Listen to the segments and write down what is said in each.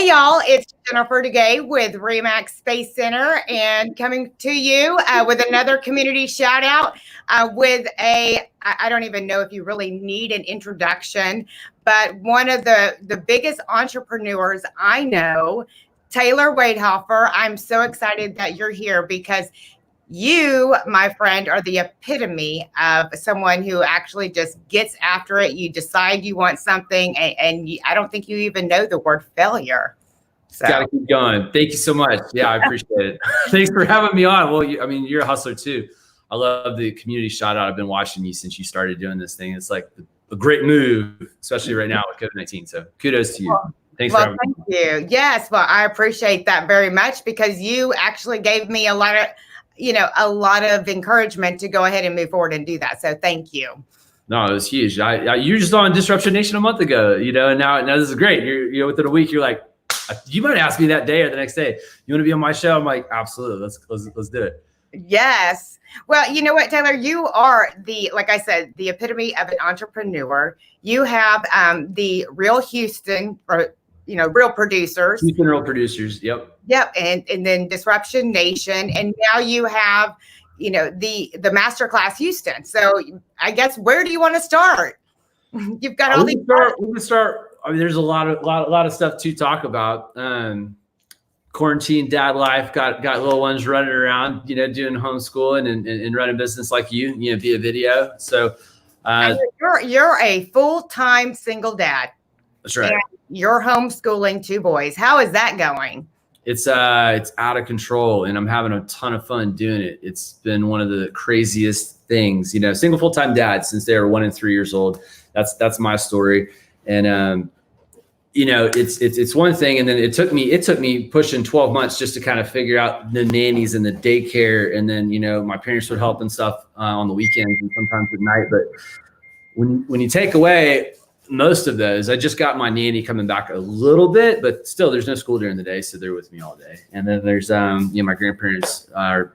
Hey y'all, it's Jennifer DeGay with Remax Space Center and coming to you with another community shout out with I don't even know if you really need an introduction, but one of the biggest entrepreneurs I know, Taylor Waidhofer. I'm so excited that you're here because you, my friend, are the epitome of someone who actually just gets after it. You decide you want something, and I don't think you even know the word failure. So. Got to keep going. Thank you so much. Yeah, I appreciate it. Thanks for having me on. Well, you're a hustler too. I love the community shout out. I've been watching you since you started doing this thing. It's like a great move, especially right now with COVID-19. So kudos to you. Thanks for having me. Thank you. Yes, well, I appreciate that very much because you actually gave me a lot of encouragement to go ahead and move forward and do that. So thank you. No, it was huge. You were just on Disruption Nation a month ago, and now this is great. You're within a week. You're like, you might ask me that day or the next day, you want to be on my show? I'm like, absolutely. Let's do it. Yes. Well, you know what, Taylor, you are like I said, the epitome of an entrepreneur. You have the Real Houston or Real Producers. Houston Real Producers. Yep. Yep. And then Disruption Nation. And now you have, the Masterclass Houston. So I guess where do you want to start? You've got all these. We can start. I mean, there's a lot of stuff to talk about. Quarantine dad life, got little ones running around, doing homeschooling and running business like you via video. So you're a full-time single dad. That's right. And you're homeschooling 2 boys. How is that going? It's out of control, and I'm having a ton of fun doing it. It's been one of the craziest things, single full-time dad since they were 1 and 3 years old. That's my story. And, it's one thing. And then it took me pushing 12 months just to kind of figure out the nannies and the daycare. And then, my parents would help and stuff on the weekends and sometimes at night. But when you take away most of those, I just got my nanny coming back a little bit, but still there's no school during the day. So they're with me all day. And then there's, my grandparents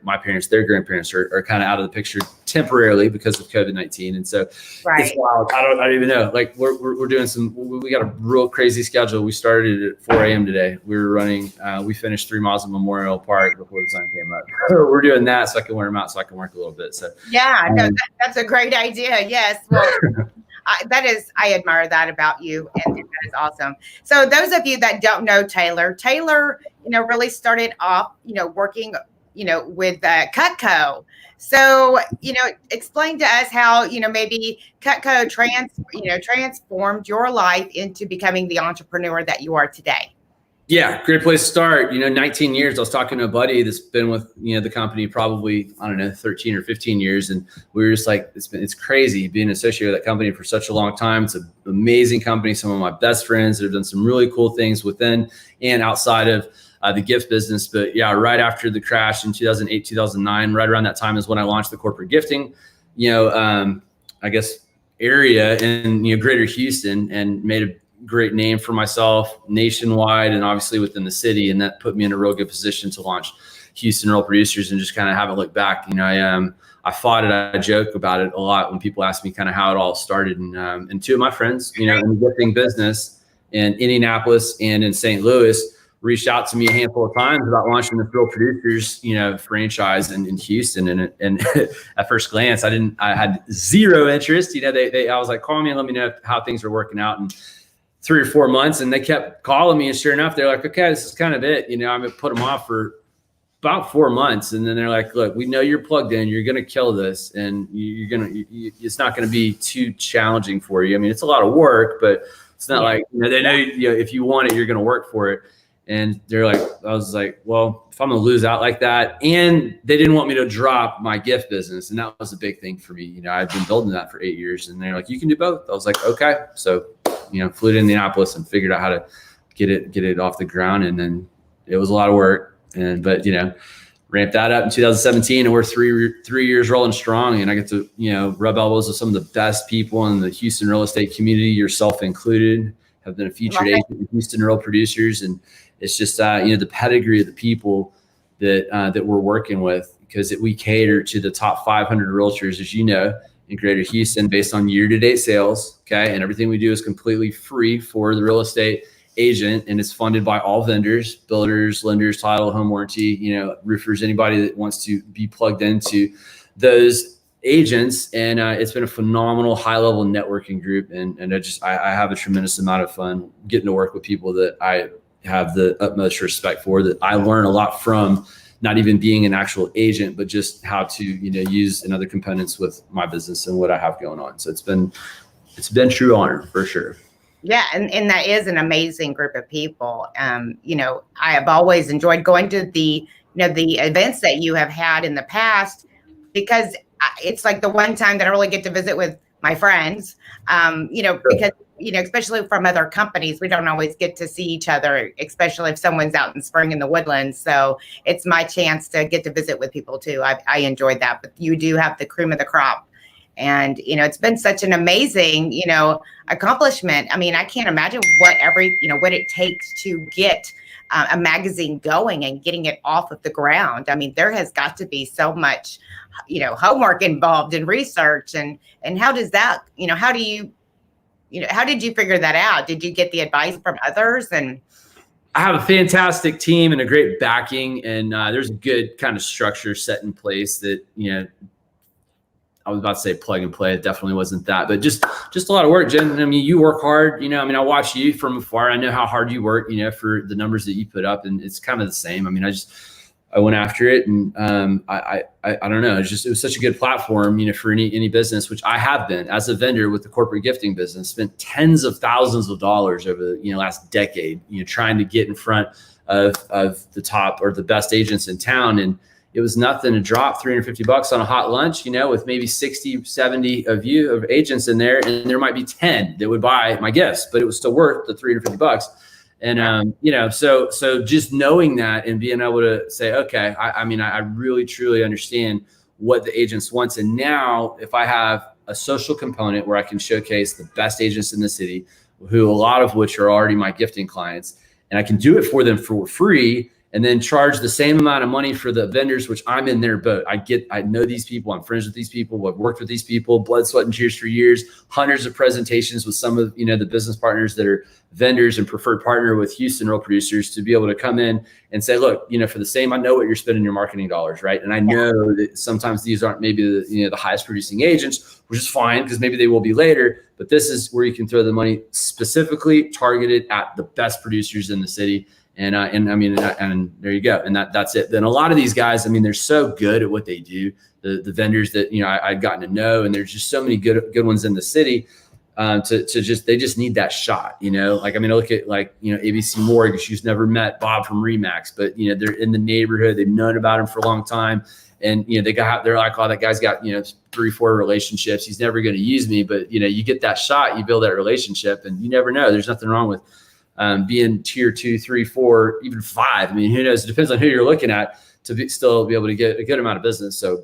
my parents, their grandparents are kind of out of the picture temporarily because of COVID-19. And so It's wild. I don't even know. Like we're doing we got a real crazy schedule. We started at 4 a.m. today. We were running, we finished 3 miles of Memorial Park before the sun came up. We're doing that so I can wear them out so I can work a little bit. So yeah, no, that's a great idea. Yes. Well, I admire that about you, and that is awesome. So those of you that don't know Taylor, really started off, working, with Cutco. So, explain to us how, maybe Cutco transformed your life into becoming the entrepreneur that you are today. Yeah, great place to start. 19 years. I was talking to a buddy that's been with, the company probably, 13 or 15 years. And we were just like, it's crazy being associated with that company for such a long time. It's an amazing company. Some of my best friends that have done some really cool things within and outside of the gift business. But yeah, right after the crash in 2008, 2009, right around that time is when I launched the corporate gifting, I guess area in, greater Houston, and made a great name for myself nationwide and obviously within the city. And that put me in a real good position to launch Houston Real Producers and just kind of haven't looked back. I fought it. I joke about it a lot when people ask me kind of how it all started. And 2 of my friends, in the gifting business in Indianapolis and in St. Louis reached out to me a handful of times about launching the Real Producers, franchise in Houston. And at first glance, I had zero interest. I was like, call me and let me know how things are working out. And 3 or 4 months, and they kept calling me, and sure enough, they're like, okay, this is kind of it. I'm gonna put them off for about 4 months. And then they're like, look, we know you're plugged in, you're going to kill this, and it's not going to be too challenging for you. I mean, it's a lot of work, but it's not like, they know, if you want it, you're going to work for it. And they're like, I was like, well, if I'm going to lose out like that, and they didn't want me to drop my gift business. And that was a big thing for me. I've been building that for 8 years, and they're like, you can do both. I was like, okay. So, flew to Indianapolis and figured out how to get it off the ground. And then it was a lot of work, but ramped that up in 2017, and we're three years rolling strong. And I get to, rub elbows with some of the best people in the Houston real estate community, yourself included. Have been a featured agent with Houston Real Producers. And it's just, the pedigree of the people that we're working with, because we cater to the top 500 realtors, as you know, in Greater Houston based on year-to-date sales. Okay. And everything we do is completely free for the real estate agent, and it's funded by all vendors, builders, lenders, title, home warranty, roofers, anybody that wants to be plugged into those agents. And it's been a phenomenal high level networking group. And I have a tremendous amount of fun getting to work with people that I have the utmost respect for, that I learn a lot from, not even being an actual agent, but just how to, use in other components with my business and what I have going on. So it's been true honor for sure. Yeah. And that is an amazing group of people. I have always enjoyed going to the events that you have had in the past, because it's like the one time that I really get to visit with my friends, because, especially from other companies, we don't always get to see each other, especially if someone's out in spring in the woodlands. So it's my chance to get to visit with people too. I enjoyed that, but you do have the cream of the crop. And, it's been such an amazing, accomplishment. I mean, I can't imagine what it takes to get a magazine going and getting it off of the ground. I mean, there has got to be so much, homework involved in research. And how does that, how did you figure that out? Did you get the advice from others? And I have a fantastic team and a great backing, and there's a good kind of structure set in place that, I was about to say plug and play. It definitely wasn't that, but just a lot of work, Jen. I mean, you work hard, I watch you from afar. I know how hard you work, for the numbers that you put up, and it's kind of the same. I mean, I went after it, and I don't know. It was such a good platform, for any business, which I have been as a vendor with the corporate gifting business, spent tens of thousands of dollars over the last decade, trying to get in front of the top or the best agents in town. And it was nothing to drop $350 on a hot lunch, with maybe 60, 70 of agents in there. And there might be 10 that would buy my gifts, but it was still worth the $350. And, so just knowing that and being able to say, okay, I really, truly understand what the agents want. And now if I have a social component where I can showcase the best agents in the city, who a lot of which are already my gifting clients, and I can do it for them for free, and then charge the same amount of money for the vendors, which I'm in their boat. I know these people, I'm friends with these people, I've worked with these people, blood, sweat, and tears for years, hundreds of presentations with some of, the business partners that are vendors and preferred partner with Houston Real Producers, to be able to come in and say, look, for the same, I know what you're spending your marketing dollars, right? And I know that sometimes these aren't maybe the highest producing agents, which is fine, because maybe they will be later, but this is where you can throw the money specifically targeted at the best producers in the city. And there you go. And that's it. Then a lot of these guys, they're so good at what they do. The vendors that, I've gotten to know, and there's just so many good ones in the city, they just need that shot, I look at ABC Mortgage. She's never met Bob from Remax, but they're in the neighborhood. They've known about him for a long time. And, they're like, oh, that guy's got, 3-4 relationships. He's never going to use me, but you get that shot, you build that relationship, and you never know. There's nothing wrong with being tier 2, 3, 4, even 5. Who knows? It depends on who you're looking at to still be able to get a good amount of business. So,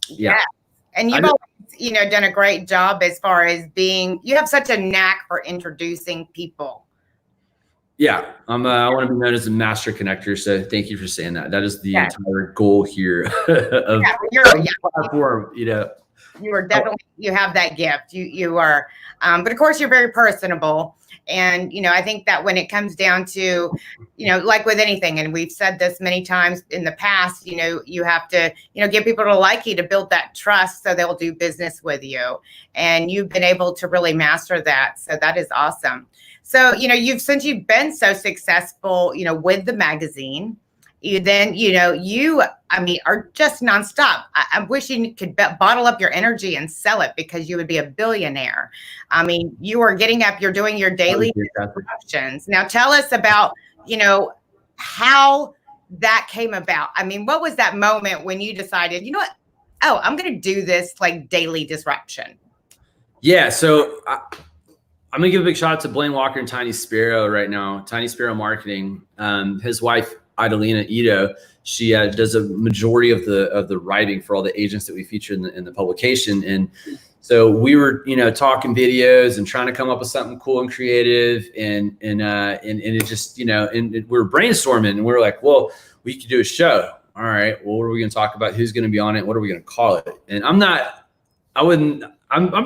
yeah. And you've always, done a great job as far as you have such a knack for introducing people. Yeah. I want to be known as a master connector. So thank you for saying that. That is the entire goal here of the platform, You are definitely, you have that gift. You are, but of course you're very personable. And, I think that when it comes down to, like with anything, and we've said this many times in the past, you have to, get people to like you, to build that trust so they'll do business with you. And you've been able to really master that. So that is awesome. So, since you've been so successful, with the magazine, you are just nonstop. I'm wishing you could bottle up your energy and sell it, because you would be a billionaire. You are getting up, you're doing your daily disruptions. Now tell us about, how that came about. What was that moment when you decided, I'm going to do this like daily disruption? Yeah. So I'm going to give a big shout out to Blaine Walker and Tiny Sparrow right now. Tiny Sparrow Marketing, his wife, Idalina Ito, she does a majority of the writing for all the agents that we feature in the publication. And so we were, talking videos and trying to come up with something cool and creative. And it just, and we were brainstorming, and we were like, well, we could do a show. All right, well, what are we going to talk about? Who's going to be on it? What are we going to call it? And I'm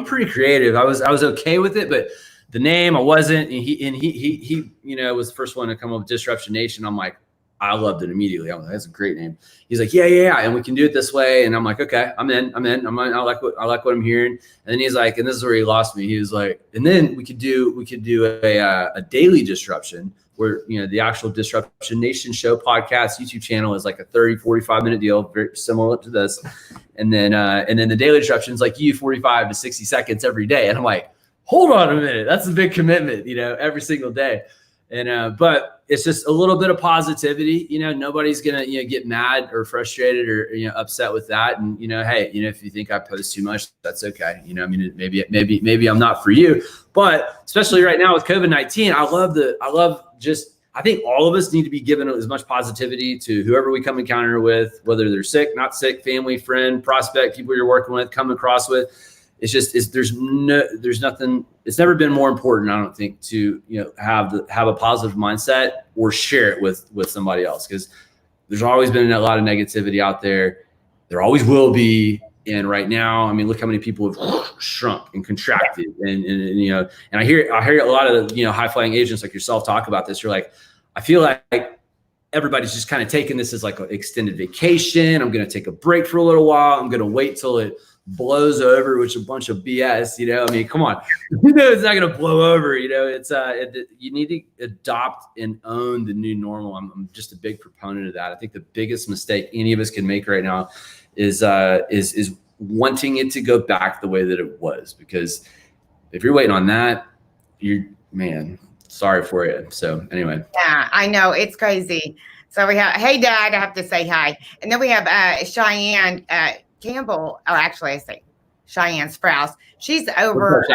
pretty creative. I was okay with it, but the name. I wasn't, and he was the first one to come up with Disruption Nation. I'm like, I loved it immediately. I'm like, that's a great name. He's like, yeah, and we can do it this way. And I'm like, okay, I'm in. I like what I'm hearing. And then he's like, and this is where he lost me. He was like, and then we could do a daily disruption where, the actual Disruption Nation show podcast YouTube channel is like a 30, 45 minute deal, very similar to this. And then the daily disruption is like 45 to 60 seconds every day. And I'm like, hold on a minute. That's a big commitment, every single day. And, but it's just a little bit of positivity, nobody's going to, get mad or frustrated or, upset with that. And, hey, if you think I post too much, that's okay. Maybe I'm not for you, but especially right now with COVID-19, I think all of us need to be given as much positivity to whoever we come encounter with, whether they're sick, not sick, family, friend, prospect, people you're working with, come across with. There's nothing. It's never been more important, I don't think, to have a positive mindset or share it with somebody else, because there's always been a lot of negativity out there. There always will be. And right now, look how many people have shrunk and contracted, and I hear a lot of high flying agents like yourself talk about this. You're like, I feel like everybody's just kind of taking this as like an extended vacation. I'm going to take a break for a little while. I'm going to wait till it blows over, which is a bunch of BS. Come on, it's not going to blow over. You need to adopt and own the new normal. I'm just a big proponent of that. I think the biggest mistake any of us can make right now is wanting it to go back the way that it was, because if you're waiting on that, sorry for you. So anyway. Yeah, I know, it's crazy. So we have, hey Dad, I have to say hi. And then we have Cheyenne Campbell. Oh, actually I say Cheyenne Sprouse. She's over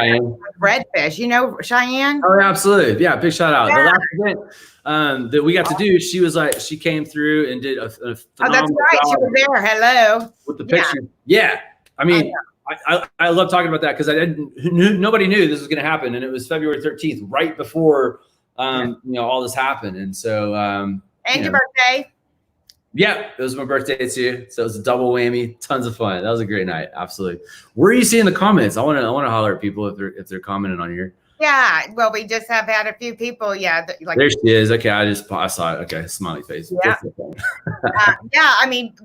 Redfish. Cheyenne? Oh, absolutely. Yeah, big shout out. Yeah. The last event that we got to do, she came through and did a phenomenal that's right. She was there. Hello. With the picture. Yeah. I love talking about that because nobody knew this was going to happen. And it was February 13th, right before, all this happened. And so, and your birthday. Yeah, it was my birthday too. So it was a double whammy. Tons of fun. That was a great night. Absolutely. Where are you seeing the comments? I want to holler at people if they're commenting on here. Yeah. Well, we just have had a few people. Yeah. There she is. Okay. I saw it. Okay. Smiley face. Yeah.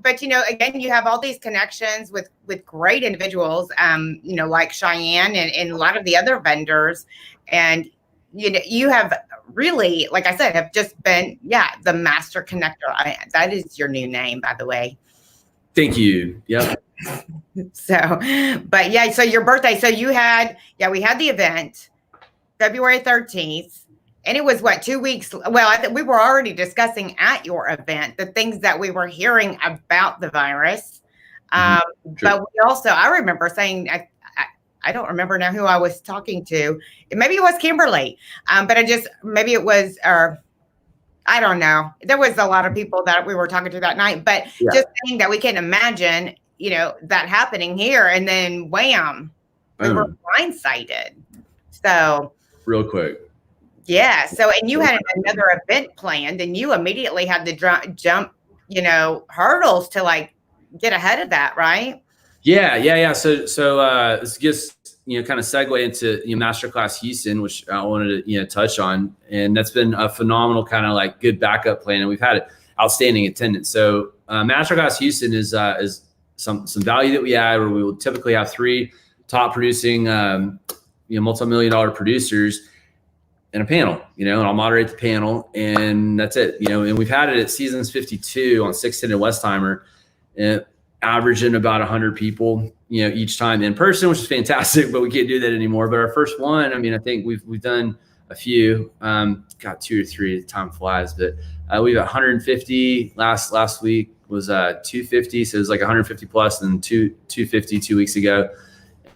But again, you have all these connections with great individuals, like Cheyenne and a lot of the other vendors. And, you have really, like I said, have just been, the master connector. That is your new name, by the way. Thank you. Yep. So your birthday. So we had the event February 13th, and it was 2 weeks. Well, I think we were already discussing at your event the things that we were hearing about the virus. But we also, I remember saying, I don't remember now who I was talking to. Maybe it was Kimberly, but maybe it was, I don't know. There was a lot of people that we were talking to that night, but just saying that we can imagine, that happening here, and then wham, we were blindsided. So real quick. Yeah. So, and you had another event planned, and you immediately had to jump, hurdles to get ahead of that, right? Yeah. So this just kind of segue into Masterclass Houston, which I wanted to touch on, and that's been a phenomenal kind of good backup plan, and we've had outstanding attendance. So Masterclass Houston is some value that we add, where we will typically have 3 top producing multi-million-dollar producers in a panel, and I'll moderate the panel, and that's it. And we've had it at Seasons 52 on 610 and Westheimer, averaging about 100 people, each time in person, which is fantastic, but we can't do that anymore. But our first one, I think we've done a few, got 2 or 3, time flies, but we got 150 last week was 250. So it was 150 plus, and 250 2 weeks ago.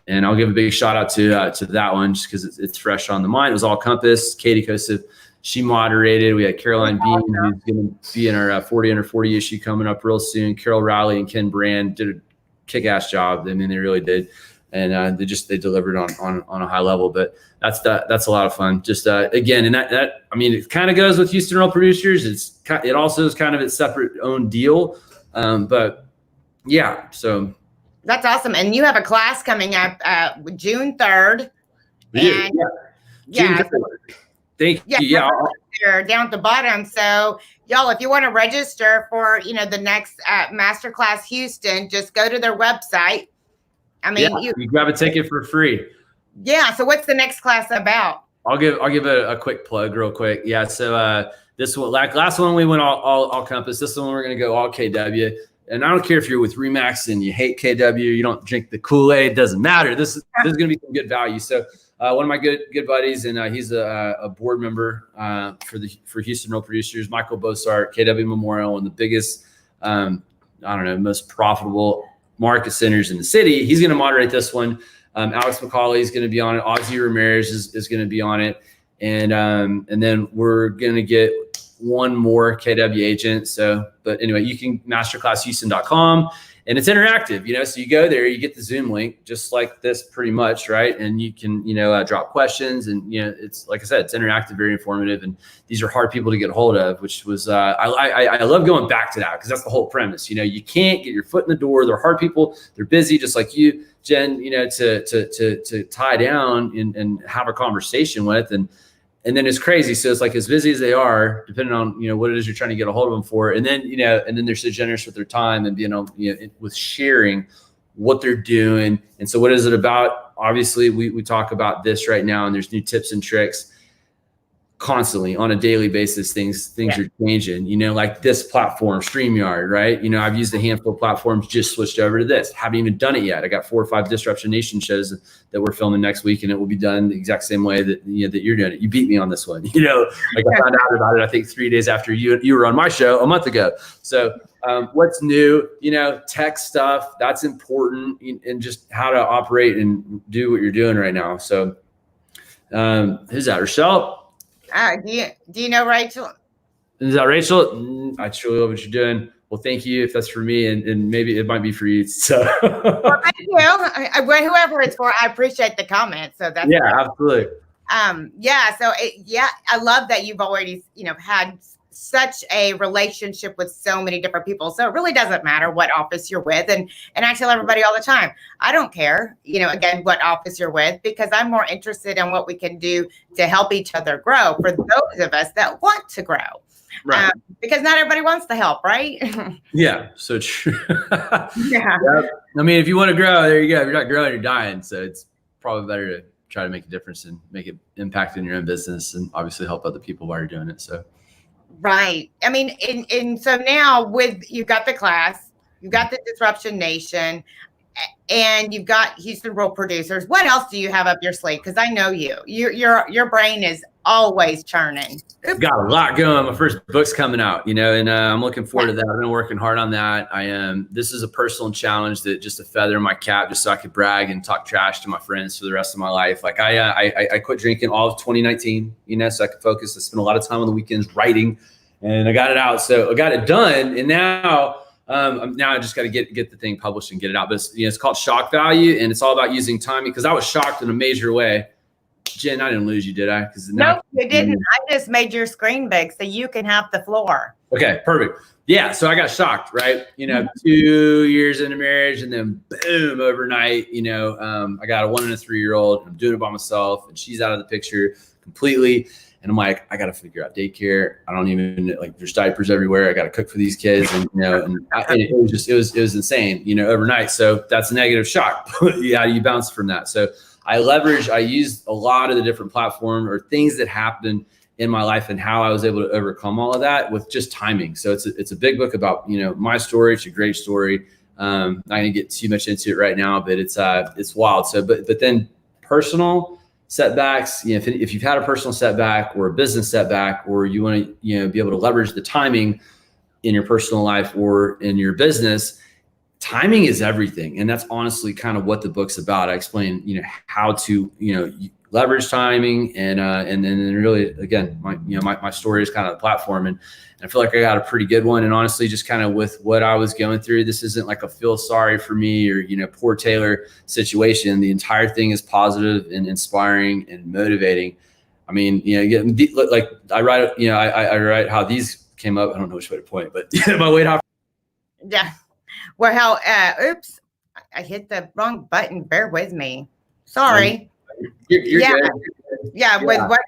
And I'll give a big shout out to that one, just because it's fresh on the mind. It was all Compass. Katie Kosif, she moderated. We had Caroline Bean, who's going to be in our 40 under 40 issue coming up real soon. Carol Riley and Ken Brand did a kick-ass job. They really did. And they delivered on a high level. But that's a lot of fun. Just again, and that it kind of goes with Houston Real Producers. It also is kind of its separate own deal. But yeah, so. That's awesome. And you have a class coming up June 3rd. Yeah. Yeah. Thank you. Yeah. They're down at the bottom. So y'all, if you want to register for, the next Masterclass Houston, just go to their website. I mean, you grab a ticket for free. Yeah. So what's the next class about? I'll give a quick plug real quick. Yeah. So this one, like last one, we went all Compass. This one, we're going to go all KW. And I don't care if you're with Remax and you hate KW, you don't drink the Kool-Aid, it doesn't matter. This is going to be some good value. So one of my good buddies, and he's a board member for Houston Roll Producers, Michael Bossart, KW Memorial, one of the biggest, most profitable market centers in the city. He's going to moderate this one. Alex McCauley is going to be on it. Ozzy Ramirez is going to be on it. And then we're going to get one more KW agent. So, but anyway, you can masterclasshouston.com, and it's interactive, so you go there, you get the Zoom link just like this pretty much. Right. And you can, drop questions, and, it's, like I said, it's interactive, very informative. And these are hard people to get a hold of, which was, I love going back to that, because that's the whole premise. You can't get your foot in the door. They're hard people. They're busy, just like you, Jen, to tie down and have a conversation with. And then it's crazy. So it's like, as busy as they are, depending on, what it is you're trying to get a hold of them for. And then, and then they're so generous with their time and with sharing what they're doing. And so what is it about? Obviously we talk about this right now, and there's new tips and tricks constantly on a daily basis. Things are changing, like this platform, StreamYard, right? I've used a handful of platforms, just switched over to this. Haven't even done it yet. I got 4 or 5 Disruption Nation shows that we're filming next week, and it will be done the exact same way that that you're doing it. You beat me on this one, like I found out about it, I think 3 days after you were on my show a month ago. So what's new, tech stuff, that's important, and just how to operate and do what you're doing right now. So who's that, Rochelle? Do you know Rachel? Is that Rachel? I truly love what you're doing. Well, thank you if that's for me, and maybe it might be for you. So, well, thank you. Whoever it's for, I appreciate the comment. So that's great. Absolutely. So I love that you've already had such a relationship with so many different people. So it really doesn't matter what office you're with. And I tell everybody all the time, I don't care, again, what office you're with, because I'm more interested in what we can do to help each other grow for those of us that want to grow. Right. Because not everybody wants the help, right? Yeah. So true. Yeah. Yep. I mean, if you want to grow, there you go. If you're not growing, you're dying. So it's probably better to try to make a difference and make an impact in your own business, and obviously help other people while you're doing it. So. Right. I mean, and so now you've got the class, you've got the Disruption Nation, and you've got Houston Roll Producers. What else do you have up your sleeve? Because I know your brain is always churning. I've got a lot going. My first book's coming out, and I'm looking forward to that. I've been working hard on that. This is a personal challenge, that just a feather in my cap, just so I could brag and talk trash to my friends for the rest of my life. Like I quit drinking all of 2019, so I could focus. I spent a lot of time on the weekends writing, and I got it out. So I got it done, and now I just got to get the thing published and get it out. But it's called Shock Value, and it's all about using timing, because I was shocked in a major way. Jen, I didn't lose you, did I? No, you didn't. I just made your screen big so you can have the floor. Okay, perfect. Yeah, so I got shocked, right? 2 years into marriage, and then boom, overnight, I got a 1 and a 3-year-old. I'm doing it by myself, and she's out of the picture completely. And I'm like, I got to figure out daycare. I don't even there's diapers everywhere. I got to cook for these kids, and it was insane, overnight. So that's a negative shock. Yeah, you bounce from that. So I used a lot of the different platforms or things that happened in my life, and how I was able to overcome all of that with just timing. So it's a big book about, my story. It's a great story. Not gonna get too much into it right now, but it's wild. So, but then personal setbacks, if you've had a personal setback or a business setback, or you want to, be able to leverage the timing in your personal life or in your business, timing is everything. And that's honestly kind of what the book's about. I explain, how to, leverage timing, and then really, again, my story is kind of the platform, and I feel like I got a pretty good one. And honestly, just kind of with what I was going through, this isn't like a feel sorry for me or, poor Taylor situation. The entire thing is positive and inspiring and motivating. I mean, like I write, I write how these came up. I don't know which way to point, but my WaidHofer. Yeah. Well, oops, I hit the wrong button. Bear with me. Sorry. You're yeah. good. Yeah. With what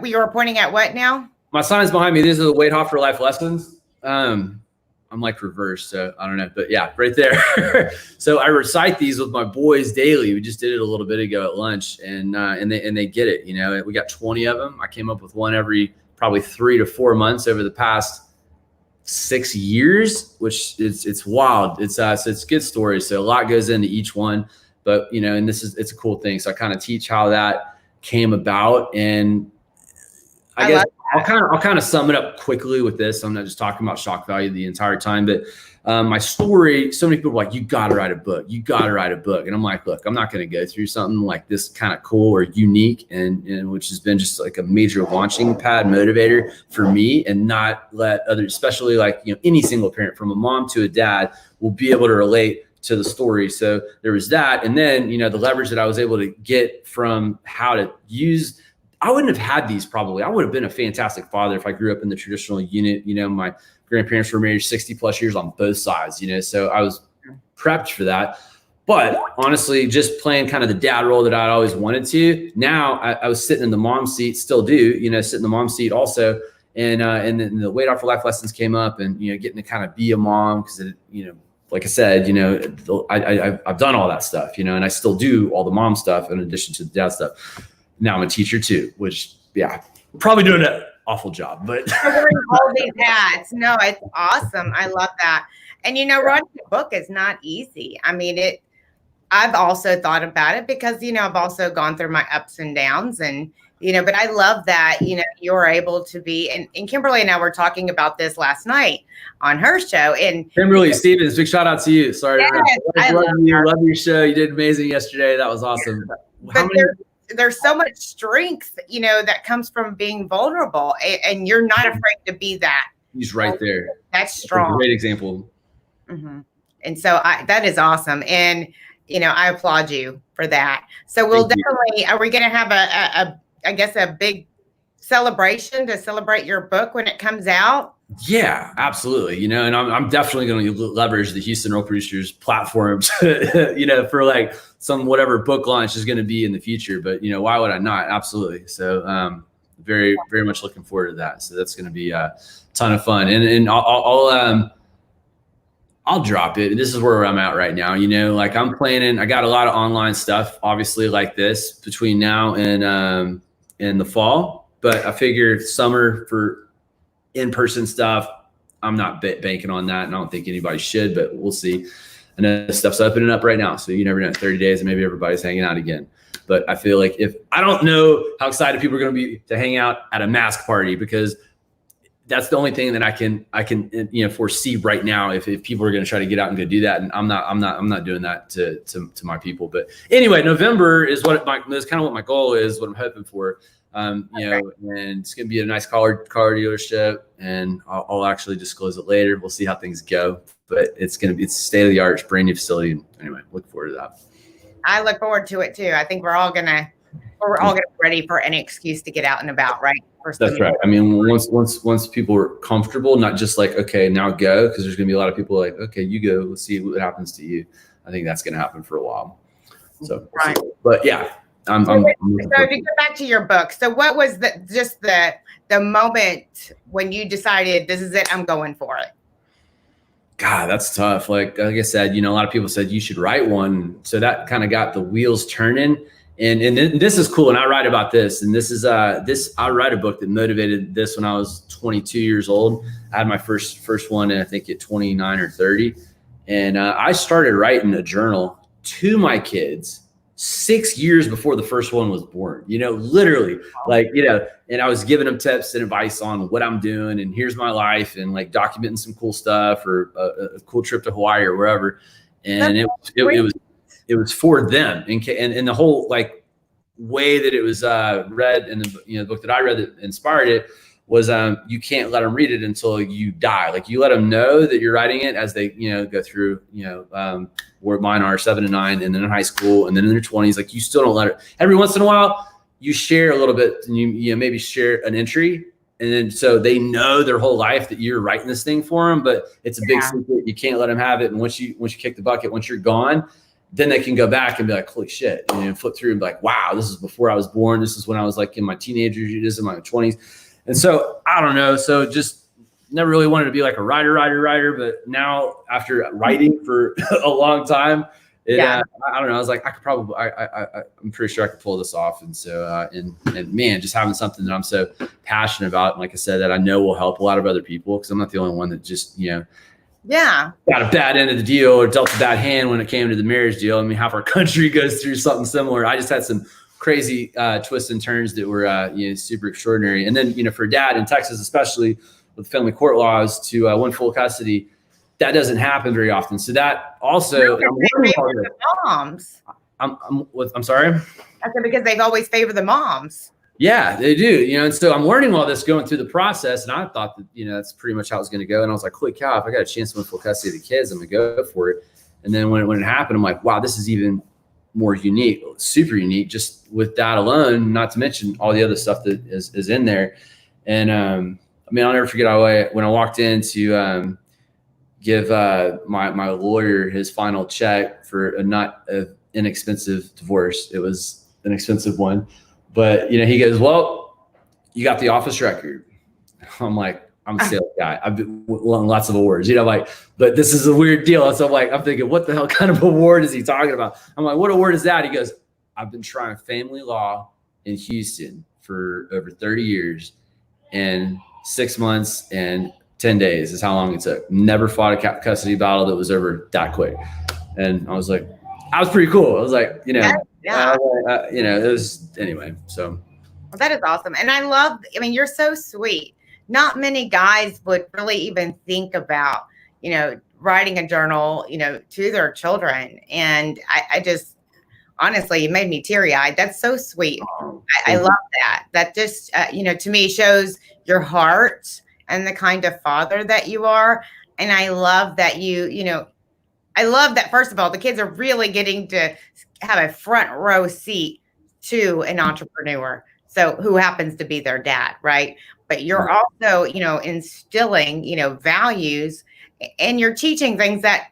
you were pointing at what now? My sign's behind me. These are the Waidhofer life lessons. I'm like reverse, so I don't know, but yeah, right there. So I recite these with my boys daily. We just did it a little bit ago at lunch, and they get it. You know, we got 20 of them. I came up with one every probably 3 to 4 months over the past 6 years, which it's wild. So it's good stories. So a lot goes into each one, but you know, and it's a cool thing. So I kind of teach how that came about, and I guess I'll kind of sum it up quickly with this. I'm not just talking about shock value the entire time, but my story, so many people are like, you got to write a book. You got to write a book. And I'm like, look, I'm not going to go through something like this kind of cool or unique, and which has been just like a major launching pad motivator for me, and not let others, especially like, you know, any single parent from a mom to a dad will be able to relate to the story. So there was that. And then, you know, the leverage that I was able to get from how to use, I wouldn't have had these probably. I would have been a fantastic father if I grew up in the traditional unit. You know, my grandparents were married 60 plus years on both sides, you know, so I was prepped for that. But honestly, just playing kind of the dad role that I'd always wanted to. Now I was sitting in the mom seat, still do, you know, sit in the mom seat also. And then the Waidhofer life lessons came up, and, you know, getting to kind of be a mom, because, you know, like I said, you know, I've done all that stuff, you know, and I still do all the mom stuff in addition to the dad stuff. Now I'm a teacher too, which, yeah, probably doing an awful job, but all these hats. No, it's awesome. I love that. And, you know, writing a book is not easy. I mean, I've also thought about it because, you know, I've also gone through my ups and downs, and, you know, but I love that, you know, you're able to be, and Kimberly and I were talking about this last night on her show. And Kimberly Stevens, big shout out to you. Sorry. Yes, I love you. Love your show. You did amazing yesterday. That was awesome. But there's so much strength, you know, that comes from being vulnerable, and you're not afraid to be that. He's right there. That's strong. That's a great example. Mm-hmm. And so that is awesome. And, you know, I applaud you for that. So we'll definitely, are we going to have I guess a big celebration to celebrate your book when it comes out? Yeah, absolutely. You know, and I'm definitely going to leverage the Houston Role Producers platforms, you know, for like some whatever book launch is going to be in the future. But, you know, why would I not? Absolutely. So very, very much looking forward to that. So that's going to be a ton of fun. And I'll drop it. This is where I'm at right now. You know, like I'm planning, I got a lot of online stuff, obviously, like this between now and in the fall. But I figure summer for in-person stuff, I'm not banking on that, and I don't think anybody should, but we'll see. I know stuff's opening up right now, so you never know. 30 days and maybe everybody's hanging out again. But I feel like I don't know how excited people are going to be to hang out at a mask party, because that's the only thing that I can you know, foresee right now. If people are going to try to get out and go do that, and I'm not doing that to my people. But anyway, November is that's kind of what my goal is, what I'm hoping for. You know, and it's going to be a nice car dealership, and I'll actually disclose it later. We'll see how things go, but it's state of the art, it's brand new facility. Anyway, look forward to that. I look forward to it too. I think we're all gonna be ready for any excuse to get out and about, right? That's right. I mean, once people are comfortable, not just like, okay, now go, because there's going to be a lot of people like, okay, you go, let's see what happens to you. I think that's going to happen for a while. So, right. But yeah. So to get back to your book, so what was the moment when you decided this is it, I'm going for it? God, that's tough. Like I said, you know, a lot of people said you should write one. So that kind of got the wheels turning. And this is cool. And I write about this. And this is I write a book that motivated this when I was 22 years old. I had my first one, I think at 29 or 30. And I started writing a journal to my kids 6 years before the first one was born, you know, literally, like, you know, and I was giving them tips and advice on what I'm doing, and here's my life, and like documenting some cool stuff, or a cool trip to Hawaii or wherever. And it was for them, and the whole like way that it was read in the book that I read that inspired it was you can't let them read it until you die. Like you let them know that you're writing it as they, you know, go through, you know, where mine are 7 to 9, and then in high school, and then in their 20s. Like you still don't let it. Every once in a while, you share a little bit, and you maybe share an entry, and then so they know their whole life that you're writing this thing for them. But it's a big secret. You can't let them have it. And once you kick the bucket, once you're gone, then they can go back and be like, holy shit, and flip through and be like, wow, this is before I was born. This is when I was like in my teenager years, in my 20s. And so I don't know. So just never really wanted to be like a writer. But now after writing for a long time, I don't know. I was like, I could probably, I'm pretty sure I could pull this off. And so, and man, just having something that I'm so passionate about, and like I said, that I know will help a lot of other people, because I'm not the only one that just, got a bad end of the deal or dealt a bad hand when it came to the marriage deal. I mean, half our country goes through something similar. I just had some crazy twists and turns that were, super extraordinary. And then, for dad in Texas, especially with family court laws, to win full custody, that doesn't happen very often. So that also, the moms. I'm sorry. I said because they've always favored the moms. Yeah, they do. And so I'm learning all this going through the process, and I thought that that's pretty much how it was going to go. And I was like, holy cow, if I got a chance to win full custody of the kids, I'm going to go for it. And then when it happened, I'm like, wow, this is even more unique, super unique, just with that alone. Not to mention all the other stuff that is in there. And I'll never forget when I walked in to give my lawyer his final check for a not inexpensive divorce. It was an expensive one, but he goes, well, you got the office record. I'm like, I'm a sales guy. I've won lots of awards, but this is a weird deal. So I'm thinking, what the hell kind of award is he talking about? I'm like, what award is that? He goes, I've been trying family law in Houston for over 30 years, and 6 months and 10 days is how long it took. Never fought a custody battle that was over that quick. And I was like, I was pretty cool. I was like, it was anyway. So well, that is awesome. And you're so sweet. Not many guys would really even think about, writing a journal, to their children. And I just, honestly, it made me teary eyed. That's so sweet. I love that. That just, to me shows your heart and the kind of father that you are. And I love that I love that, first of all, the kids are really getting to have a front row seat to an entrepreneur. So who happens to be their dad, right? But you're also, instilling, values, and you're teaching things that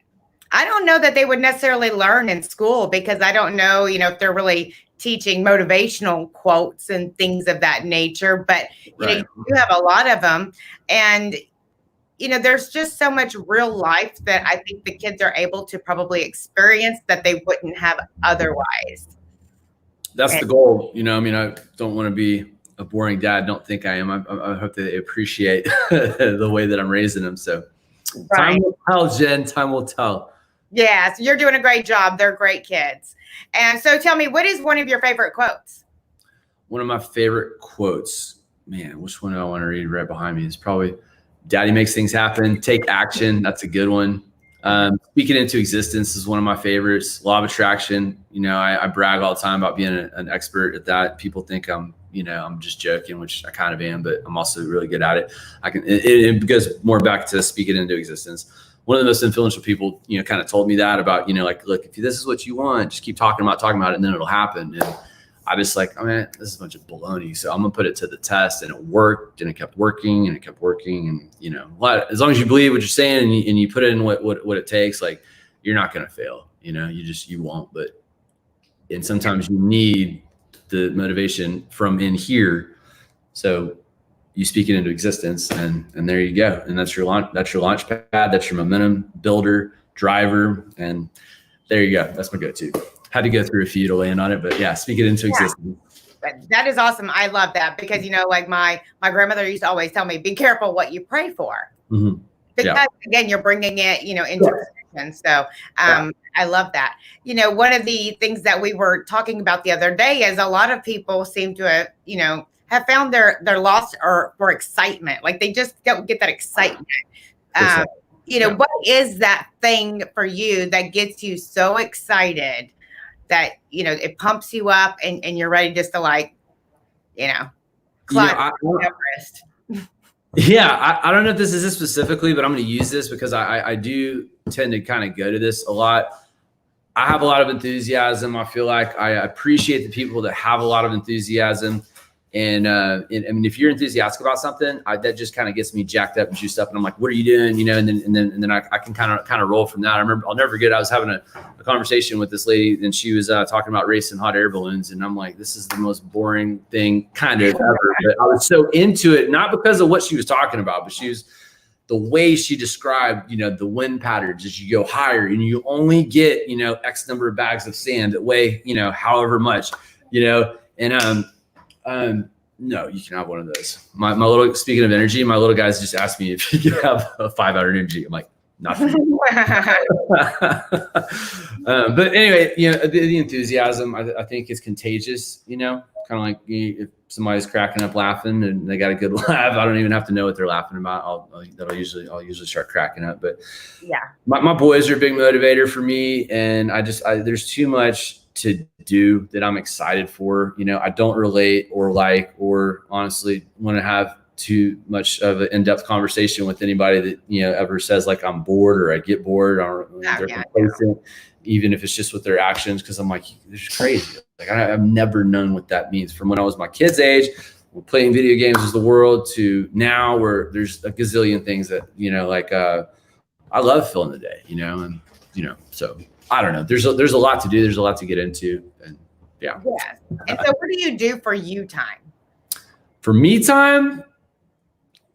I don't know that they would necessarily learn in school, because I don't know, if they're really teaching motivational quotes and things of that nature, but you have a lot of them. And, there's just so much real life that I think the kids are able to probably experience that they wouldn't have otherwise. That's the goal. I don't want to be a boring dad. Don't think I am. I hope that they appreciate the way that I'm raising them. So time will tell, Jen. Time will tell. Yeah, so you're doing a great job. They're great kids. And so tell me, what is one of your favorite quotes? One of my favorite quotes, man, which one do I want to read right behind me? Is probably Daddy makes things happen. Take action. That's a good one. Speak it into existence is one of my favorites. Law of attraction. I brag all the time about being an expert at that. People think I'm just joking, which I kind of am, but I'm also really good at it. It goes more back to speak it into existence. One of the most influential people, kind of told me that about, look, if this is what you want, just keep talking about it, and then it'll happen. And I just like, this is a bunch of baloney. So I'm gonna put it to the test, and it worked, and it kept working, and it kept working. And as long as you believe what you're saying, and you put it in what it takes, like, you're not gonna fail. You won't. And sometimes you need the motivation from in here. So you speak it into existence, and there you go. And that's your launch pad. That's your momentum builder, driver. And there you go. That's my go-to. Had to go through a few to land on it, but yeah, speak it into existence. That is awesome. I love that, because, like my grandmother used to always tell me, be careful what you pray for. Mm-hmm. Because again, you're bringing it, into position. So I love that. One of the things that we were talking about the other day is a lot of people seem to have found their loss for excitement. Like, they just don't get that excitement. What is that thing for you that gets you so excited that, it pumps you up and you're ready just to climb Everest? Yeah, I don't know if this is it specifically, but I'm going to use this because I do tend to kind of go to this a lot. I have a lot of enthusiasm. I feel like I appreciate the people that have a lot of enthusiasm. I mean, if you're enthusiastic about something, that just kind of gets me jacked up and juiced up. And I'm like, what are you doing? You know, and then I can kind of roll from that. I remember, I'll never forget, I was having a conversation with this lady, and she was talking about racing hot air balloons. And I'm like, this is the most boring thing kind of ever. But I was so into it, not because of what she was talking about, but the way she described, you know, the wind patterns as you go higher, and you only get, you know, X number of bags of sand that weigh, you know, however much, you know, and no, you can have one of those. My little, speaking of energy, my little guys just asked me if you could have a 5-hour energy. I'm like, not for me. But anyway, you know, the enthusiasm, I think is contagious, you know, kind of like if somebody's cracking up laughing and they got a good laugh, I don't even have to know what they're laughing about. I'll usually start cracking up. But yeah, my boys are a big motivator for me. And there's too much to do that I'm excited for. You know, I don't relate or honestly want to have too much of an in-depth conversation with anybody that, you know, ever says like I'm bored or I get bored or they're complacent, even if it's just with their actions. Cause I'm like, this is crazy. Like I've never known what that means from when I was my kid's age, playing video games as the world, to now where there's a gazillion things that, you know, like, I love filling the day, you know, and, you know, so I don't know. There's a lot to do. There's a lot to get into. And yeah. Yes. And so what do you do for you time? For me time,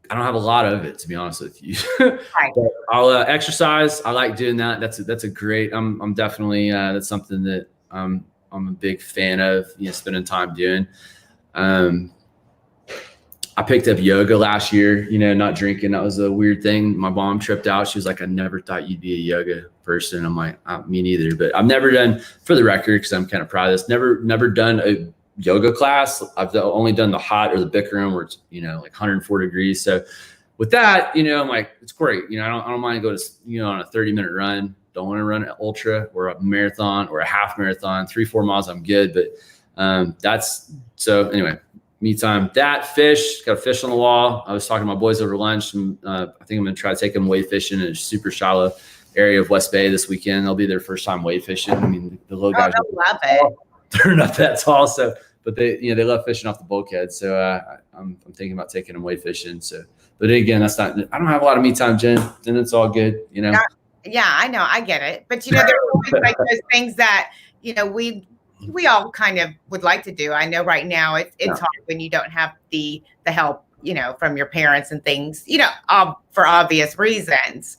I don't have a lot of it, to be honest with you. Right. But I'll exercise. I like doing that. That's a great, I'm definitely, that's something that I'm a big fan of, you know, spending time doing. I picked up yoga last year, you know, not drinking. That was a weird thing. My mom tripped out. She was like, I never thought you'd be a yoga person. I'm like, me neither. But I've never done, for the record, because I'm kind of proud of this, never done a yoga class. I've only done the hot or the Bikram where it's, you know, like 104 degrees. So with that, you know, I'm like, it's great. You know, I don't mind going to, you know, on a 30-minute run. Don't want to run an ultra or a marathon or a half marathon, 3-4 miles. I'm good. But that's, so anyway, me time, that fish, got a fish on the wall. I was talking to my boys over lunch, and I think I'm going to try to take them wade fishing in a super shallow area of West Bay this weekend. They'll be their first time wade fishing. I mean, the little guys, love it. They're not that tall. So, but they, you know, they love fishing off the bulkhead. So I'm thinking about taking them wade fishing. So, but again, I don't have a lot of me time, Jen, and it's all good, you know? Yeah, I know. I get it. But, you know, there's always like those things that, you know, we all kind of would like to do. I know right now it's hard when you don't have the help, you know, from your parents and things, you know, for obvious reasons.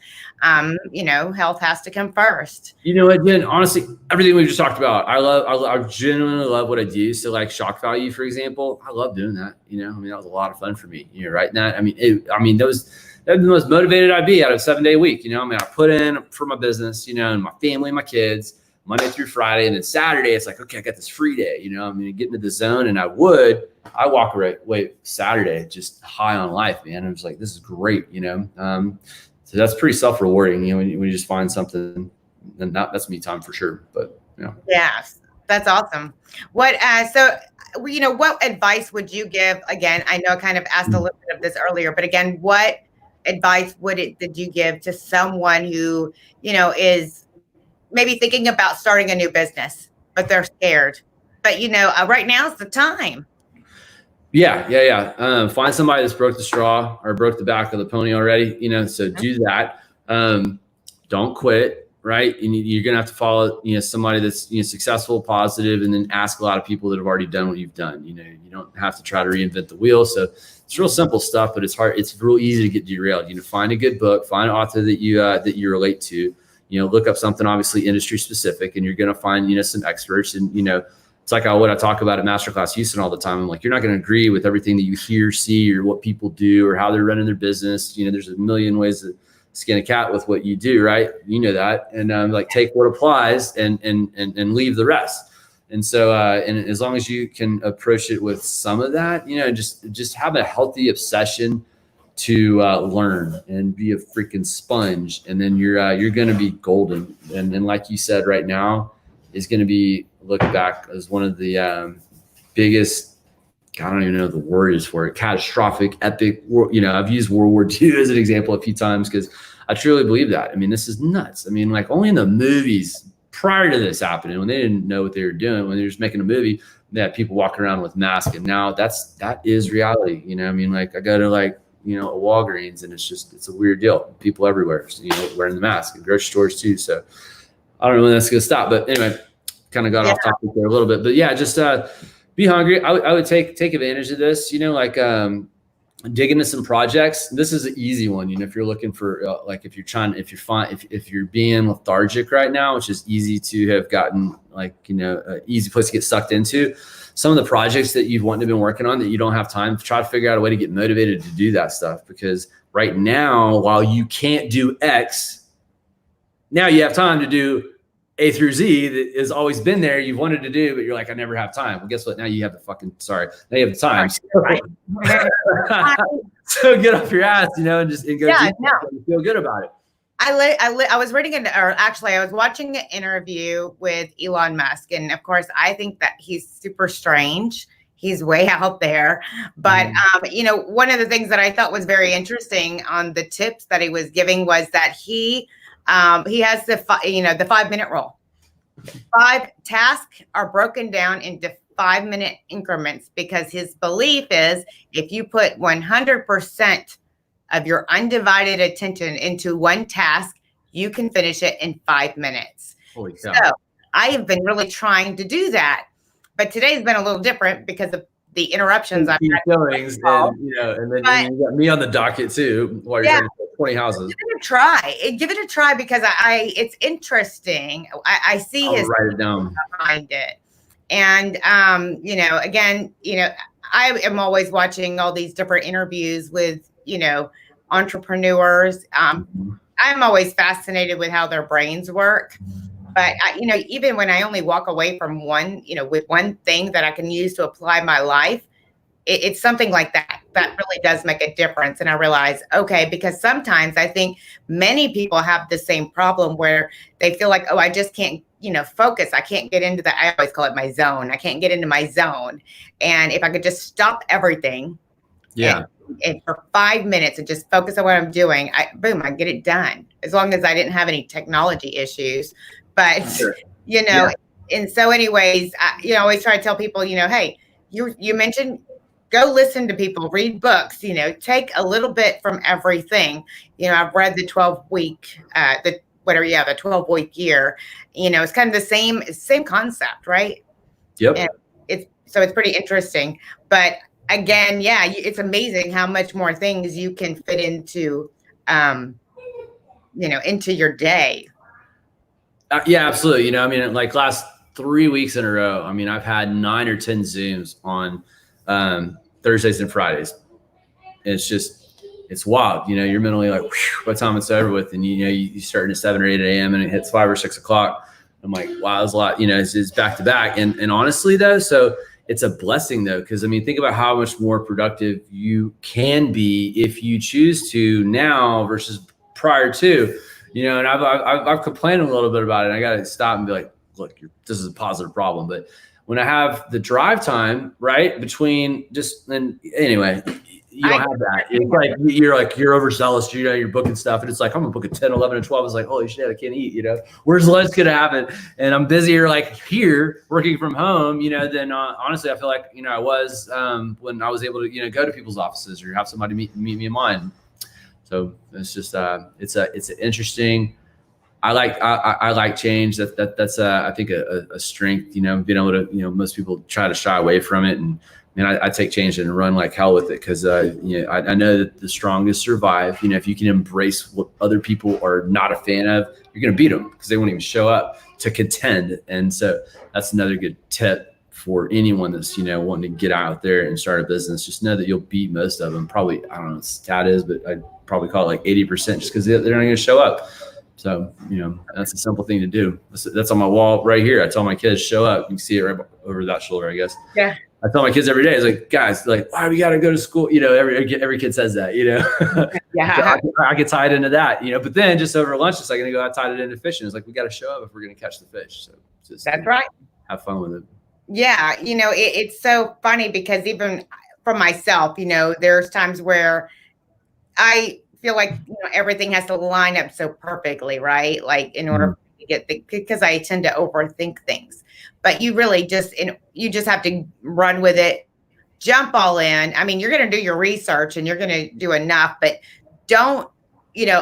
You know, health has to come first. You know what, Jen, honestly, everything we just talked about, I genuinely love what I do. So like shock value, for example, I love doing that. You know, I mean, that was a lot of fun for me, you know, writing that. I mean, that was the most motivated I'd be out of a 7-day week. You know, I mean, I put in for my business, you know, and my family, my kids, Monday through Friday. And then Saturday, it's like, okay, I got this free day, you know, I'm going to get into the zone. And I walk away Saturday, just high on life, man. I was like, this is great, you know? So that's pretty self-rewarding, you know, when you just find something, and that's me time for sure. But, you know. Yeah, that's awesome. So, you know, what advice would you give? Again, I know I kind of asked a little bit of this earlier, but again, what advice did you give to someone who, you know, is maybe thinking about starting a new business, but they're scared? But, you know, right now is the time. Yeah. Find somebody that's broke the straw or broke the back of the pony already, you know, so do that. Don't quit, right? And you're going to have to follow, you know, somebody that's, you know, successful, positive, and then ask a lot of people that have already done what you've done. You know, you don't have to try to reinvent the wheel. So it's real simple stuff, but it's hard. It's real easy to get derailed. You know, find a good book, find an author that you relate to, you know, look up something obviously industry specific, and you're going to find, you know, some experts. And, you know, it's like what I talk about at Masterclass Houston all the time. I'm like, you're not going to agree with everything that you hear, see, or what people do, or how they're running their business. You know, there's a million ways to skin a cat with what you do, right? You know that. And like, take what applies and leave the rest. And so, and as long as you can approach it with some of that, you know, just have a healthy obsession to learn and be a freaking sponge, and then you're going to be golden. And then, like you said, right now is going to be looked back as one of the biggest, I don't even know the word is for it, catastrophic, epic. You know, I've used World War II as an example a few times because I truly believe that. I mean, this is nuts. I mean, like, only in the movies prior to this happening, when they didn't know what they were doing, when they were just making a movie, that people walking around with masks. And now that is reality. You know, I mean, like I go to like, you know, a Walgreens and it's a weird deal. People everywhere, you know, wearing the mask, and grocery stores too. So I don't know when that's going to stop, but anyway, kind of got off topic there a little bit, but yeah, just be hungry. I would take advantage of this, you know, like dig into some projects. This is an easy one, you know, if you're looking for like if you're being lethargic right now, which is easy to have gotten, like, you know, an easy place to get sucked into. Some of the projects that you've wanted to been working on that you don't have time, try to figure out a way to get motivated to do that stuff, because right now, while you can't do X, now you have time to do A through Z that has always been there, you've wanted to do, but you're like, I never have time. Well, guess what? Now you have now you have the time. So get off your ass, you know, and go and feel good about it. I was reading I was watching an interview with Elon Musk, and of course, I think that he's super strange. He's way out there, but you know, one of the things that I thought was very interesting on the tips that he was giving was that he has the 5-minute rule. 5 tasks are broken down into 5-minute increments, because his belief is if you put 100% of your undivided attention into one task, you can finish it in 5 minutes. Holy cow. So I have been really trying to do that, but today's been a little different because of the interruptions I've had. Feelings, and you know, and then you got me on the docket too, while you're trying to sell 20 houses. Give it a try because it's interesting. I see his write it down behind it. And you know, again, you know, I am always watching all these different interviews with, you know, entrepreneurs. I'm always fascinated with how their brains work. But you know, even when I only walk away from one, you know, with one thing that I can use to apply my life, it's something like that really does make a difference. And I realize, okay, because sometimes I think many people have the same problem where they feel like, oh, I just can't, you know, focus. I can't get into I always call it my zone. I can't get into my zone. And if I could just stop everything, and for 5 minutes and just focus on what I'm doing, I get it done. As long as I didn't have any technology issues. But, you know, and so anyways, I always try to tell people, you know, hey, you mentioned go listen to people, read books, you know, take a little bit from everything. You know, I've read the 12-week, the 12-week year, you know, it's kind of the same concept, right? Yep. And it's pretty interesting. But again, it's amazing how much more things you can fit into, you know, into your day. Yeah, absolutely. You know, I mean, like last 3 weeks in a row, I mean, I've had 9 or 10 Zooms on Thursdays and Fridays. And it's wild. You know, you're mentally like, whew, by the time it's over with, and you know, you start at 7 or 8 a.m. and it hits 5 or 6 o'clock. I'm like, wow, that's a lot. You know, it's back to back. And honestly, though, so it's a blessing, though, because I mean, think about how much more productive you can be if you choose to now versus prior to. You know, and I've complained a little bit about it. And I got to stop and be like, look, this is a positive problem. But when I have the drive time, right, between anyway, you don't have that. It's like you're overzealous, you know, you're booking stuff. And it's like, I'm going to book a 10, 11, and 12. It's like, holy shit, I can't eat, you know. Where's lunch going to happen? And I'm busier like here working from home, you know, than honestly, I feel like, you know, I was when I was able to, you know, go to people's offices or have somebody meet me in mine. So it's just it's an interesting. I like change. That's I think a strength. You know, being able to, you know, most people try to shy away from it, and I take change and run like hell with it because you know, I know that the strongest survive. You know, if you can embrace what other people are not a fan of, you're gonna beat them because they won't even show up to contend. And so that's another good tip for anyone that's, you know, wanting to get out there and start a business. Just know that you'll beat most of them. Probably, I don't know what the stat is, but I'd probably call it like 80% just because they're not going to show up. So, you know, that's a simple thing to do. That's on my wall right here. I tell my kids, show up. You can see it right over that shoulder, I guess. Yeah. I tell my kids every day, it's like, guys, like, why do we got to go to school? You know, every kid says that, you know. Yeah. I get tied into that, you know, but then just over lunch, it's like, going to go, I tied it into fishing. It's like, we got to show up if we're going to catch the fish. So just, that's right. Have fun with it. Yeah. You know, it's so funny because even for myself, you know, there's times where I feel like, you know, everything has to line up so perfectly, right? Like in order to get because I tend to overthink things. but you really you just have to run with it, jump all in. I mean, you're going to do your research and you're going to do enough, but don't,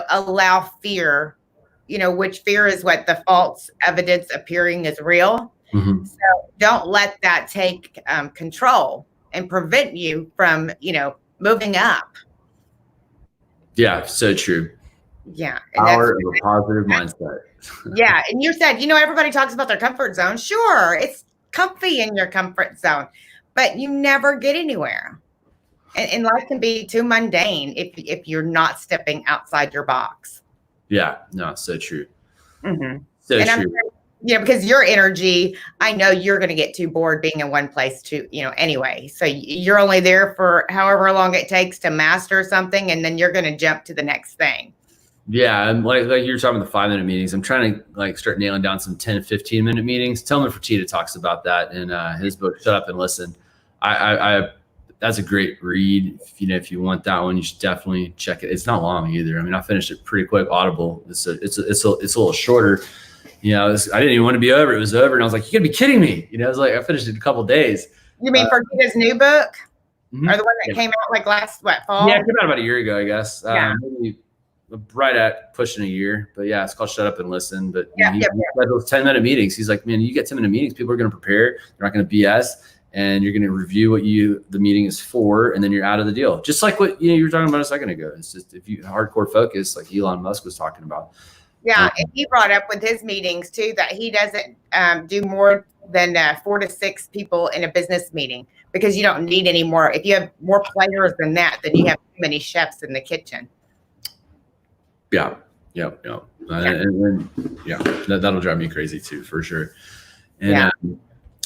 allow fear, which fear is what the false evidence appearing is real. Mm-hmm. So don't let that take control and prevent you from, moving up. Yeah, so true. Yeah. Power of a positive mindset. Yeah. And you said, everybody talks about their comfort zone. Sure, it's comfy in your comfort zone, but you never get anywhere. And life can be too mundane if you're not stepping outside your box. Yeah, no, so true. Mm-hmm. So and true. Because your energy, I know you're going to get too bored being in one place too, anyway. So you're only there for however long it takes to master something, and then you're going to jump to the next thing. Yeah, and like you were talking about the 5-minute meetings, I'm trying to start nailing down some 10, 15-minute meetings. Tillman Fertitta talks about that in his book, Shut Up and Listen. I that's a great read. If you want that one, you should definitely check it. It's not long either. I mean, I finished it pretty quick. Audible. It's a little shorter. I didn't even want to be over. It was over, and I was like, "You gotta be kidding me!" I was like, I finished it in a couple of days. You mean Fertitta's new book, mm-hmm. or the one that came out like last fall? Yeah, it came out about a year ago, I guess. Yeah. Maybe right at pushing a year. But yeah, it's called Shut Up and Listen. But he had those 10-minute meetings. He's like, man, you get 10-minute meetings, people are going to prepare. They're not going to BS. And you're going to review what the meeting is for, and then you're out of the deal. Just like what you were talking about a second ago. It's just if you hardcore focus, like Elon Musk was talking about. Yeah, and he brought up with his meetings too that he doesn't do more than 4 to 6 people in a business meeting, because you don't need any more. If you have more players than that, then you have too many chefs in the kitchen. Yeah. And that'll drive me crazy too, for sure. And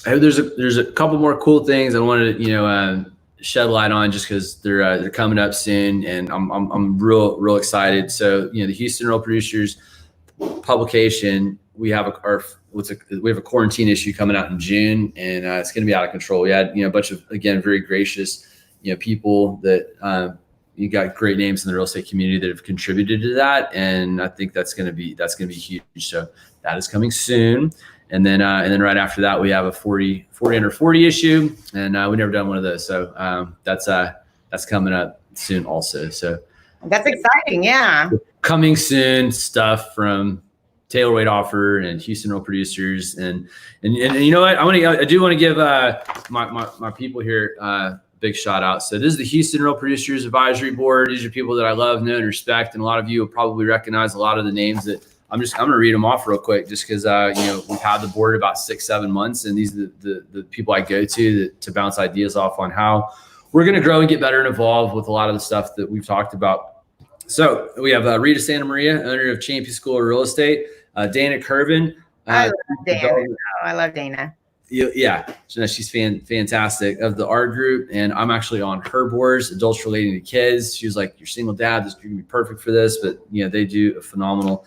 there's a couple more cool things I wanted to shed light on, just because they're coming up soon, and I'm real excited. So the Houston Oil Producers publication, we have a quarantine issue coming out in June, and it's going to be out of control. We had a bunch of, again, very gracious people that you got great names in the real estate community that have contributed to that, and I think that's going to be huge. So that is coming soon. And then right after that, we have a 40 under 40 issue, and we've never done one of those. So that's coming up soon also. So that's exciting. Yeah. Coming soon stuff from Taylor.waidhofer and Houston Oil Producers. And you know what? I do want to give my people here big shout out. So this is the Houston Oil Producers Advisory Board. These are people that I love, know, and respect. And a lot of you will probably recognize a lot of the names that I'm going to read them off real quick, just because, we've had the board about 6-7 months, and these are the people I go to bounce ideas off on how we're going to grow and get better and evolve with a lot of the stuff that we've talked about. So we have Rita Santa Maria, owner of Champion School of Real Estate, Dana Curvin. I love Dana. I love Dana. Yeah, she's fantastic, of the R Group, and I'm actually on her boards, adults relating to kids. She was like, "You're single dad, you're gonna be perfect for this," but they do a phenomenal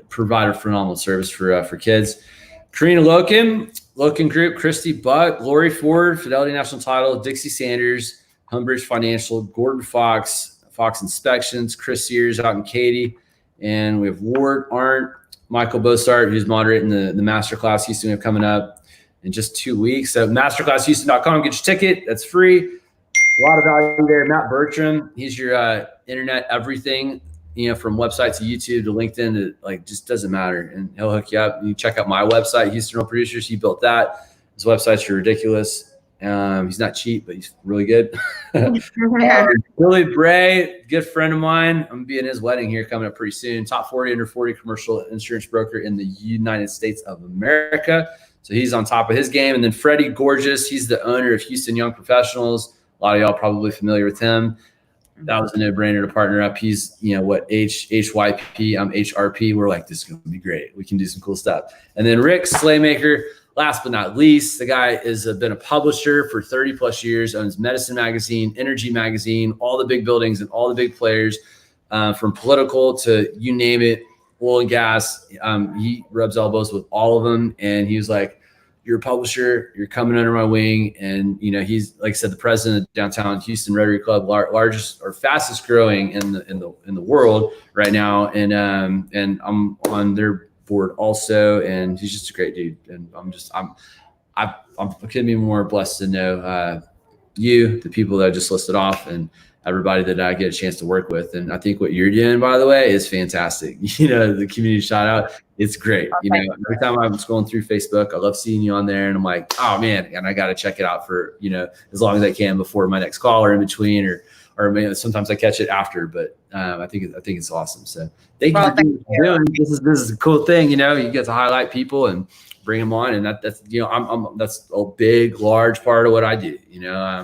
provide a phenomenal service for kids. Karina Loken Group, Christy Buck, Lori Ford, Fidelity National Title, Dixie Sanders, Humbridge Financial, Gordon Fox Inspections, Chris Sears out in Katy, and we have Ward Arndt, Michael Bossart, who's moderating the masterclass Houston we have coming up in just 2 weeks. So masterclasshouston.com, get your ticket. That's free. A lot of value there. Matt Bertram, he's your internet everything, from website to YouTube to LinkedIn, to just doesn't matter. And he'll hook you up. You check out my website, Houston Oil Producers. He built that. His websites are ridiculous. He's not cheap, but he's really good. Billy Bray, good friend of mine. I'm gonna be at his wedding here coming up pretty soon. Top 40 under 40 commercial insurance broker in the United States of America. So he's on top of his game. And then Freddie Gorgeous, he's the owner of Houston Young Professionals. A lot of y'all probably familiar with him. That was a no-brainer to partner up. He's, HYP, I'm HRP. We're like, this is going to be great. We can do some cool stuff. And then Rick Slaymaker, last but not least, the guy has been a publisher for 30 plus years, owns Medicine Magazine, Energy Magazine, all the big buildings and all the big players, from political to you name it, oil and gas. He rubs elbows with all of them. And he was like, "You're a publisher, you're coming under my wing." And, he's, like I said, the president of downtown Houston Rotary Club, largest or fastest growing in the world right now. And I'm on their board also, and he's just a great dude. And I couldn't be more blessed to know you, the people that I just listed off, and everybody that I get a chance to work with. And I think what you're doing, by the way, is fantastic. You know, the community shout out, it's great. You know, every time I'm scrolling through Facebook, I love seeing you on there, and I'm like, oh man, and I got to check it out for, you know, as long as I can before my next call or in between, or maybe sometimes I catch it after, but I think it's awesome. So thank you for doing. This is a cool thing. You know, you get to highlight people and bring them on, and that's, you know, that's a big, large part of what I do. You know, I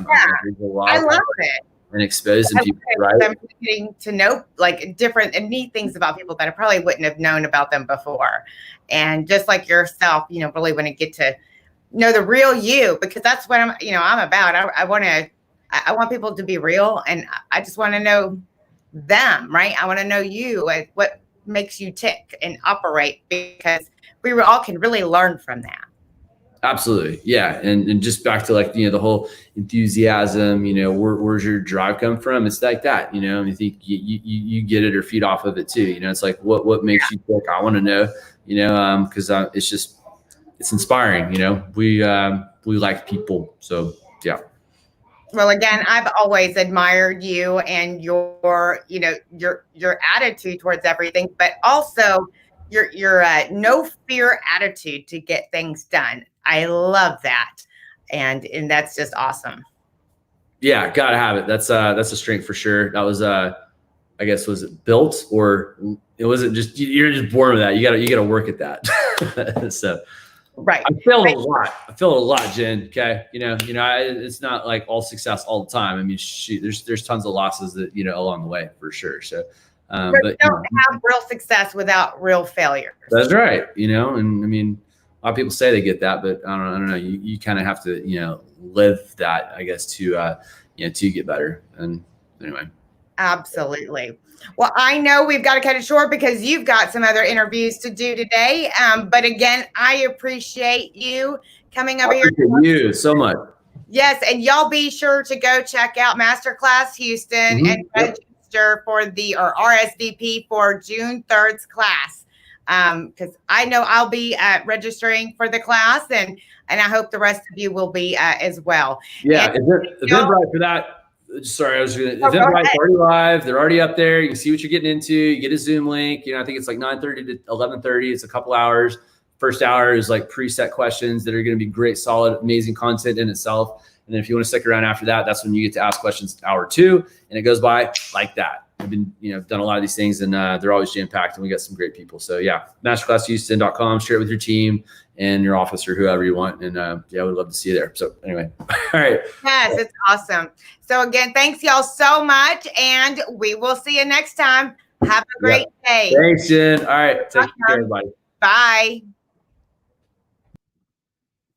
love it. And exposing people, right? I'm getting to know like different and neat things about people that I probably wouldn't have known about them before. And just like yourself, you know, really want to get to know the real you, because that's what I'm about. I want people to be real, and I just want to know them, right? I want to know you, and what makes you tick and operate, because we all can really learn from that. Absolutely. Yeah. And just back to like, you know, the whole enthusiasm, you know, where's your drive come from? It's like that, you know, and you think you get it or feed off of it too. You know, it's like, what makes you think? I want to know, you know, cause it's inspiring, you know, we like people. So yeah. Well, again, I've always admired you and your attitude towards everything, but also your no fear attitude to get things done. I love that. And that's just awesome. Yeah. Gotta have it. That's a strength for sure. That was, I guess, was it built, or it wasn't just, you're just born with that. You gotta work at that. So, right. I feel it a lot, Jen. Okay. You know, it's not like all success all the time. I mean, shoot, there's tons of losses that, you know, along the way for sure. So, but you don't have real success without real failure. That's right. You know, and I mean, a lot of people say they get that, but I don't know. You kind of have to, you know, live that, I guess, to get better. And anyway. Absolutely. Well, I know we've got to cut it short because you've got some other interviews to do today. But again, I appreciate you coming over here. Thank you so much. Yes. And y'all be sure to go check out Masterclass Houston and register for or RSVP for June 3rd's class. Because I know I'll be registering for the class, and I hope the rest of you will be as well. Yeah. Eventbrite for that. Sorry, Eventbrite's already live. They're already up there. You can see what you're getting into. You get a Zoom link. You know, I think it's like 9:30 to 11:30. It's a couple hours. First hour is like preset questions that are going to be great, solid, amazing content in itself. And then if you want to stick around after that, that's when you get to ask questions hour 2, and it goes by like that. I've been, done a lot of these things, and they're always jam-packed, and we got some great people. So yeah, masterclasshouston.com, share it with your team and your office or whoever you want. And yeah, we'd love to see you there. So anyway, all right. Yes, it's awesome. So again, thanks y'all so much, and we will see you next time. Have a great day. Thanks, Jen. All right. Take care, everybody. Bye.